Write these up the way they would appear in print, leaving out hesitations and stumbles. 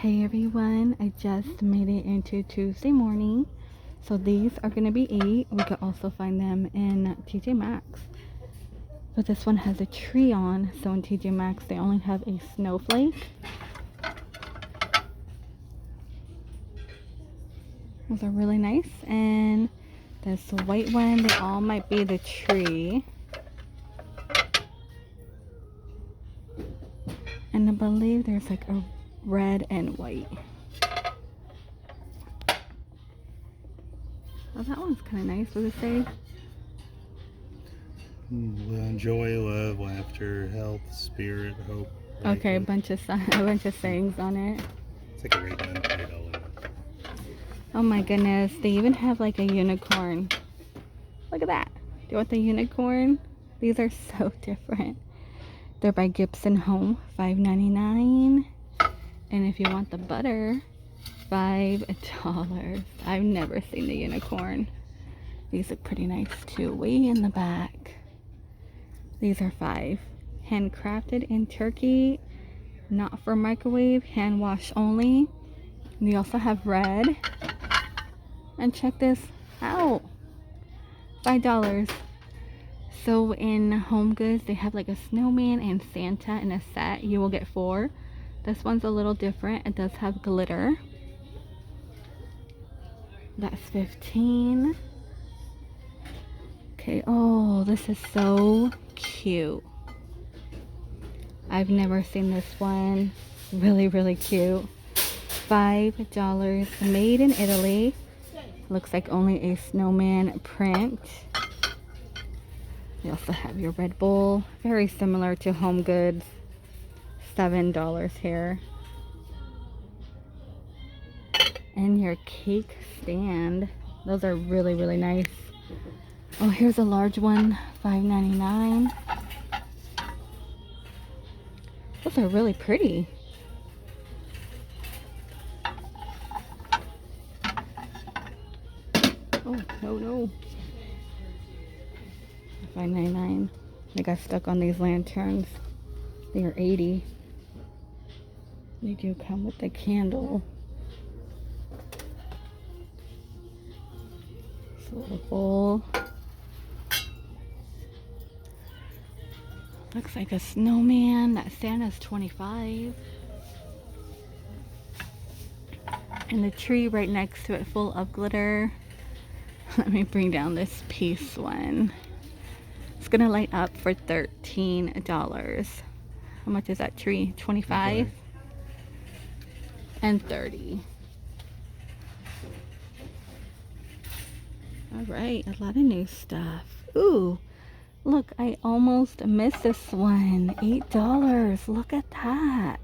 Hey everyone, I just made it into Tuesday morning. So these are going to be 8. We could also find them in TJ Maxx. But this one has a tree on, so in TJ Maxx they only have a snowflake. Those are really nice. And this white one, they all might be the tree. And I believe there's like a red and white. Oh, that one's kind of nice. What does it say? Joy, love, laughter, health, spirit, hope. Okay, a bunch of sayings on it. It's like a Ray-Ban $8. Oh my goodness, they even have like a unicorn. Look at that. Do you want the unicorn? These are so different. They're by Gibson Home, $5.99. And if you want the butter, $5. I've never seen the unicorn. These look pretty nice too, way in the back. These are $5. Handcrafted in Turkey, not for microwave, hand wash only. They also have red. And check this out, $5. So in Home Goods, they have like a snowman and Santa in a set. You will get 4. This one's a little different. It does have glitter. That's 15. Okay, oh, this is so cute. I've never seen this one. Really, really cute. $5. Made in Italy. Looks like only a snowman print. You also have your Red Bull. Very similar to Home Goods. $7 here. And your cake stand. Those are really, really nice. Oh, here's a large one. $5.99. Those are really pretty. Oh, no. $5.99. I got stuck on these lanterns. They are $80. They do come with the candle. It's a little bowl. Looks like a snowman. That Santa's $25. And the tree right next to it full of glitter. Let me bring down this piece one. It's gonna light up for $13. How much is that tree? 25 and 30. All right, a lot of new stuff. Ooh, look, I almost missed this one. $8. Look at that.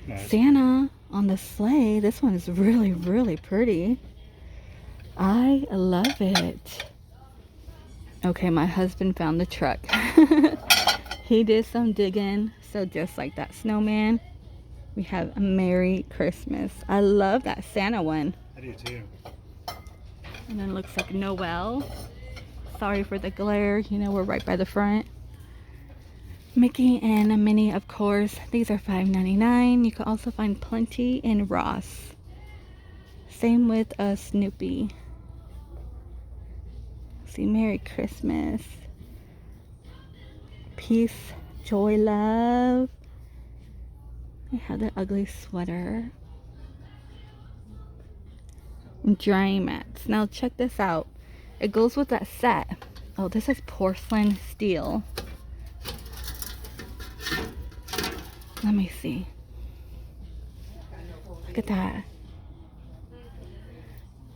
Nice. Santa on the sleigh. This one is really, really pretty. I love it. Okay, my husband found the truck. He did some digging. So just like that snowman, we have a Merry Christmas. I love that Santa one. I do too. And then it looks like Noel. Sorry for the glare. You know, we're right by the front. Mickey and a Minnie, of course. These are $5.99. You can also find plenty in Ross. Same with a Snoopy. See, Merry Christmas. Peace, joy, love. I have the ugly sweater. And drying mats. Now check this out. It goes with that set. Oh, this is porcelain steel. Let me see. Look at that.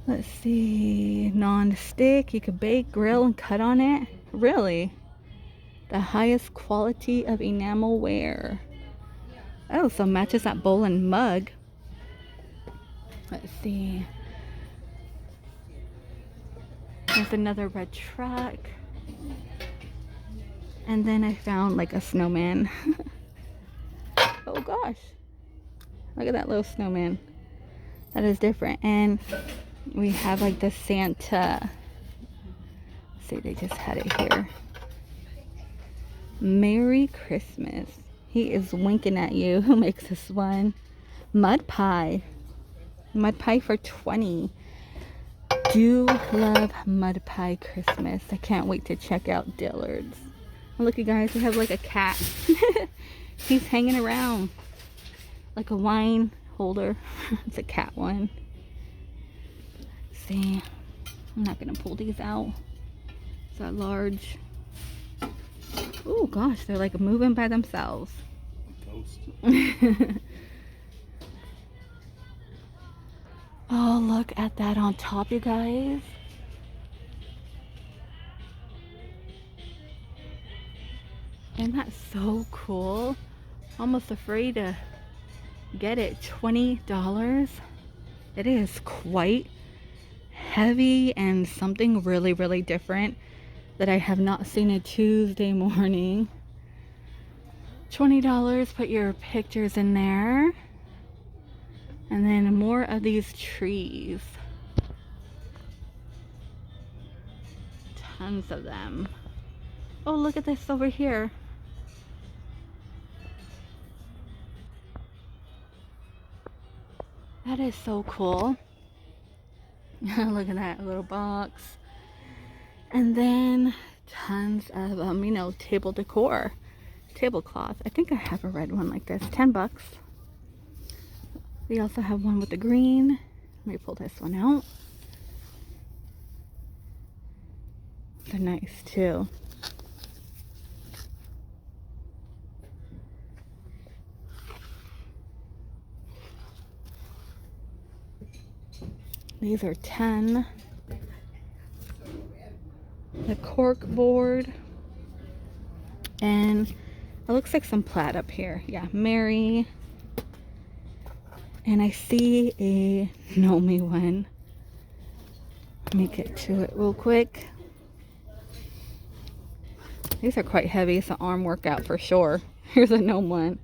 Let's see. Non-stick. You could bake, grill, and cut on it. Really? The highest quality of enamel ware. Oh, so matches that bowl and mug. Let's see. There's another red truck. And then I found like a snowman. Oh gosh. Look at that little snowman. That is different. And we have like the Santa. Let's see, they just had it here. Merry Christmas. He is winking at you. Who makes this one? Mud pie. Mud pie for 20. Do love mud pie Christmas. I can't wait to check out Dillard's. And look, you guys, we have like a cat. He's hanging around like a wine holder. It's a cat one. See, I'm not gonna pull these out. Is that large? Oh gosh, they're like moving by themselves. Oh, look at that on top, you guys. Isn't that so cool? Almost afraid to get it. $20. It is quite heavy and something really, really different that I have not seen a Tuesday morning. $20, put your pictures in there. And then more of these trees. Tons of them. Oh, look at this over here. That is so cool. Look at that little box. And then tons of, you know, table decor. Tablecloth. I think I have a red one like this. 10 bucks. We also have one with the green. Let me pull this one out. They're nice too. These are 10. The cork board. And it looks like some plaid up here. Yeah, Mary. And I see a Nomi one. Let me get to it real quick. These are quite heavy. It's an arm workout for sure. Here's a gnome one.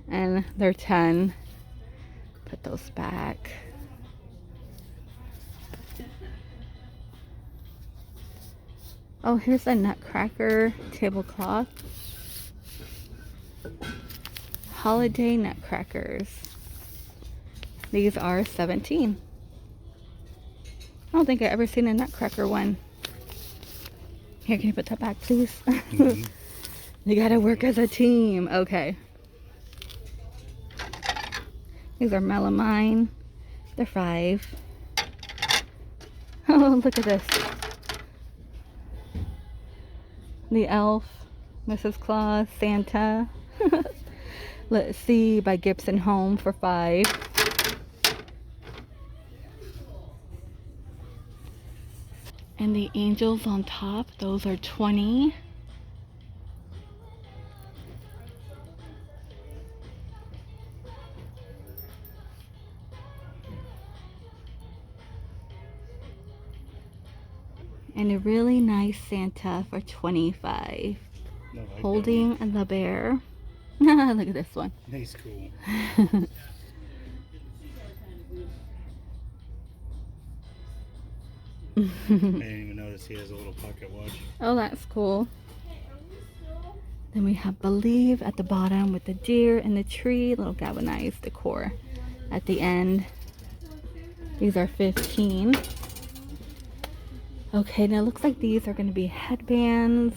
And they're 10. Put those back. Oh, here's a nutcracker tablecloth. Holiday nutcrackers. These are 17. I don't think I've ever seen a nutcracker one. Here, can you put that back, please? Mm-hmm. You gotta work as a team. Okay. These are melamine. They're 5. Oh, look at this. The elf, Mrs. Claus, Santa. Let's see, by Gibson Home for 5. And the angels on top, those are 20. And a really nice Santa for 25. No, Holding the bear. Look at this one. Nice, cool. I didn't even notice he has a little pocket watch. Oh, that's cool. Then we have Believe at the bottom with the deer and the tree. Little galvanized decor at the end. These are 15. Okay, now it looks like these are going to be headbands.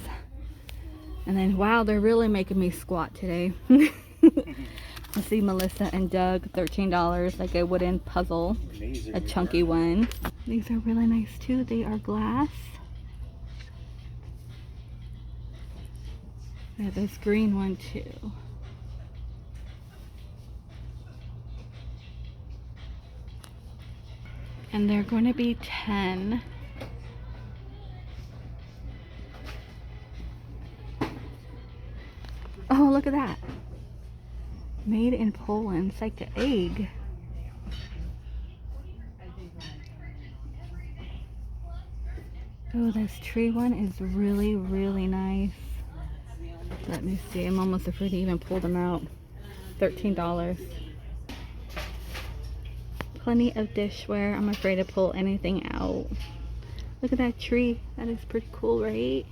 And then, wow, they're really making me squat today. I see Melissa and Doug, $13, like a wooden puzzle, a chunky one. These are really nice too. They are glass. I have this green one too. And they're going to be 10. Oh, look at that. Made in Poland. It's like an egg. Oh, this tree one is really, really nice. Let me see. I'm almost afraid to even pull them out. $13. Plenty of dishware. I'm afraid to pull anything out. Look at that tree. That is pretty cool, right?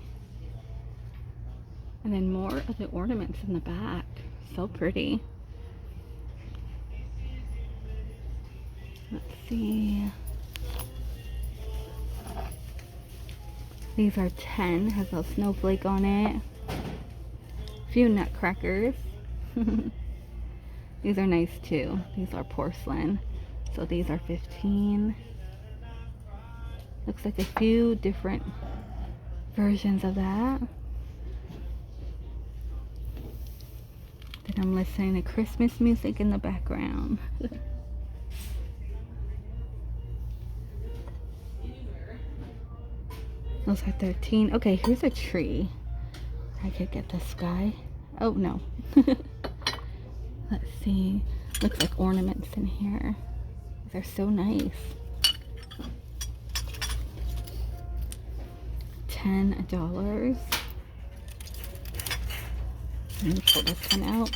And then more of the ornaments in the back. So pretty. Let's see. These are 10, has a snowflake on it. A few nutcrackers. These are nice too. These are porcelain. So these are 15. Looks like a few different versions of that. Then I'm listening to Christmas music in the background. Those are 13. Okay, here's a tree. I could get this guy. Oh, no. Let's see. Looks like ornaments in here. They're so nice. $10. Let me pull this one out.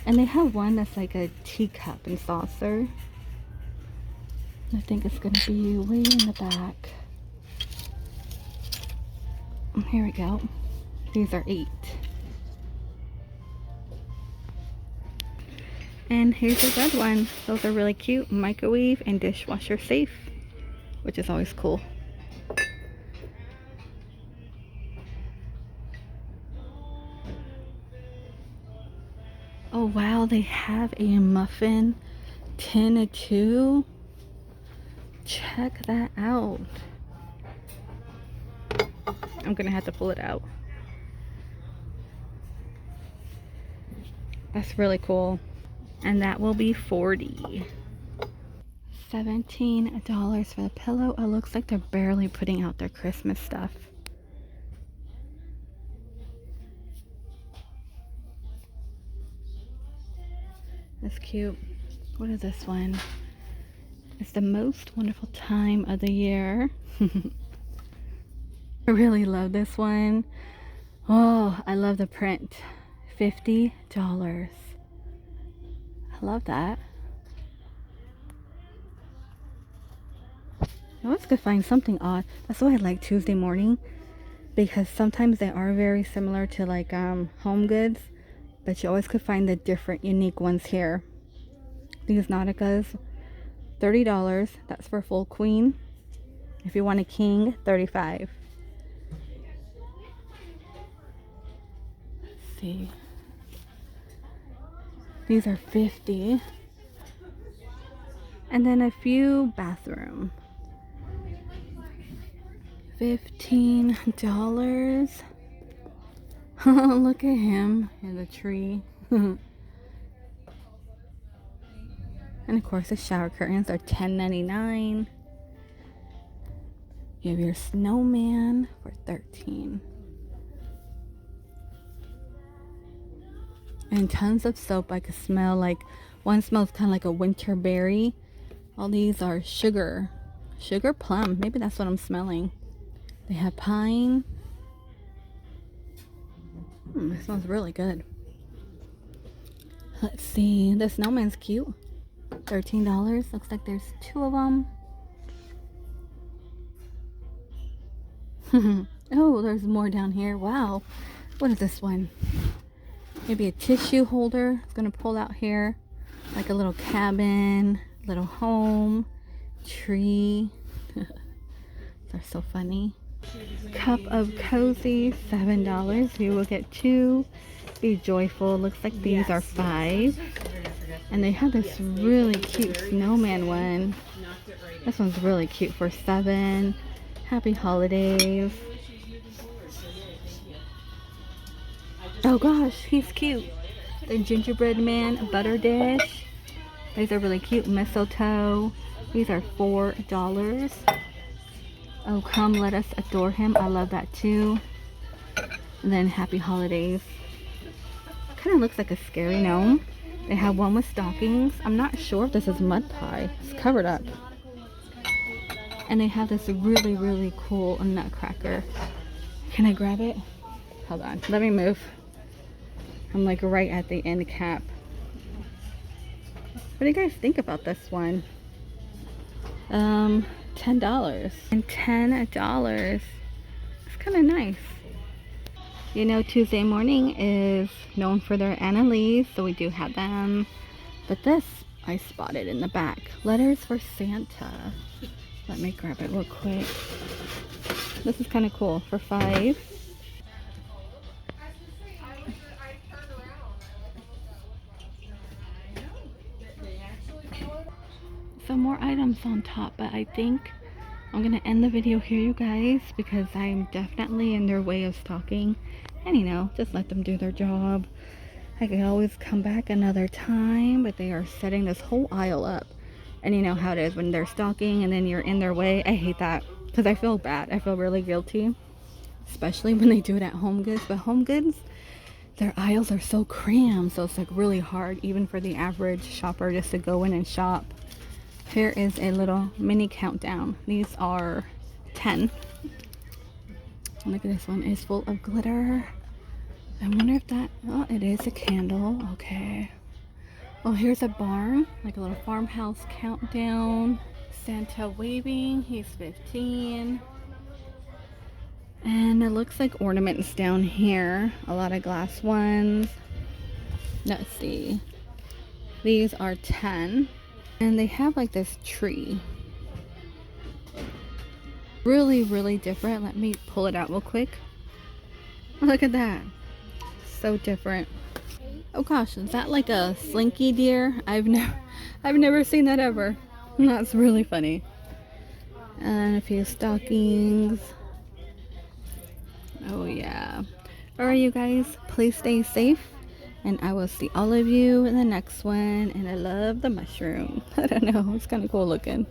And they have one that's like a teacup and saucer. I think it's going to be way in the back. Here we go. These are 8. And here's a red one. Those are really cute. Microwave and dishwasher safe, which is always cool. Oh wow, they have a muffin tin too. Check that out. I'm gonna have to pull it out. That's really cool. And that will be 40. $17 for the pillow. It looks like they're barely putting out their Christmas stuff. That's cute. What is this one? It's the most wonderful time of the year. I really love this one. Oh, I love the print. $50. I love that. I always could find something odd. That's why I like Tuesday morning, because sometimes they are very similar to like home goods, but you always could find the different unique ones here. These Nauticas, $30. That's for full queen. If you want a king, $35. Let's see. These are $50. And then a few bathroom. $15. Look at him in the tree. And of course the shower curtains are $10.99. You have your snowman for $13. And tons of soap. I could smell, like one smells kind of like a winter berry. All these are sugar plum. Maybe that's what I'm smelling. They have pine. It smells really good. Let's see. The snowman's cute. $13. Looks like there's 2 of them. Oh, there's more down here. Wow. What is this one? Maybe a tissue holder. It's going to pull out here. Like a little cabin, little home, tree. They're so funny. Cup of cozy, $7. You will get 2. Be joyful. Looks like these are 5. And they have this really cute snowman one. This one's really cute for 7. Happy holidays. Oh gosh, he's cute. The gingerbread man butter dish. These are really cute. Mistletoe. These are $4. Oh, come let us adore him. I love that too. And then happy holidays. Kind of looks like a scary gnome. They have one with stockings. I'm not sure if this is mud pie. It's covered up. And they have this really, really cool nutcracker. Can I grab it? Hold on. Let me move. I'm like right at the end cap. What do you guys think about this one? $10. And $10. It's kind of nice. You know, Tuesday morning is known for their Annalise, so we do have them. But this I spotted in the back. Letters for Santa. Let me grab it real quick. This is kind of cool for $5. Some more items on top, but I think I'm gonna end the video here, you guys, because I'm definitely in their way of stalking. And you know, just let them do their job. I could always come back another time, but they are setting this whole aisle up. And you know how it is when they're stalking and then you're in their way. I hate that because I feel bad. I feel really guilty, especially when they do it at Home Goods. But Home Goods, their aisles are so crammed, so it's like really hard even for the average shopper just to go in and shop. Here is a little mini countdown. These are 10. Look at this one, is full of glitter. I wonder if that, oh, it is a candle. Okay. Oh, here's a barn, like a little farmhouse countdown. Santa waving, he's 15. And it looks like ornaments down here. A lot of glass ones. Let's see. These are 10. And they have like this tree. Really, really different. Let me pull it out real quick. Look at that. So different. Oh gosh, is that like a slinky deer? I've never seen that ever. That's really funny. And a few stockings. Oh yeah. Alright, you guys, please stay safe. And I will see all of you in the next one. And I love the mushroom. I don't know, it's kind of cool looking.